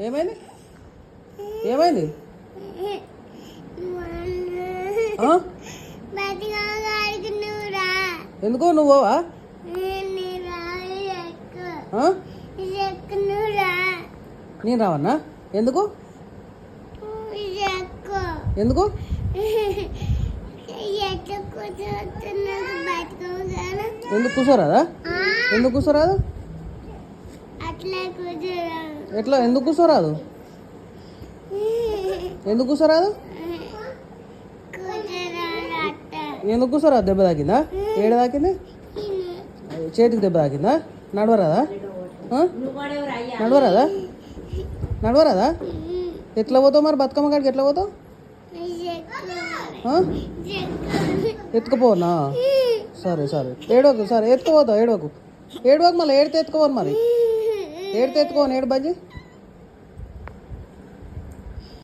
ఏమైంది ఏమైంది ఎందుకో నువ్వు పోవా నేను రావన్నా ఎందుకు ఎందుకు ఎందుకు కూర్చోరాదా ఎందుకు కూర్చోరాదు ఎట్లా ఎందుకు కూర్చోరాదు ఎందుకు కూర్చోరాదు ఎందుకు కూర్చోరాదు దెబ్బ తాకిందా ఏడ తాకింది చేతికి దెబ్బ తాకిందా నడవరాదా నడవరాదా నడవరాదా ఎట్లా పోతావు మరి బతుకమ్మ కాడికి ఎట్లా పోతావు ఎత్తుకుపోనా సరే సరే ఏడవకు సరే ఎత్తుకుపోతావు ఏడవకు మళ్ళీ ఏడితే ఎత్తుకోవాలి మరి ఏడితే ఎత్తుకోని ఏడు బజ్జి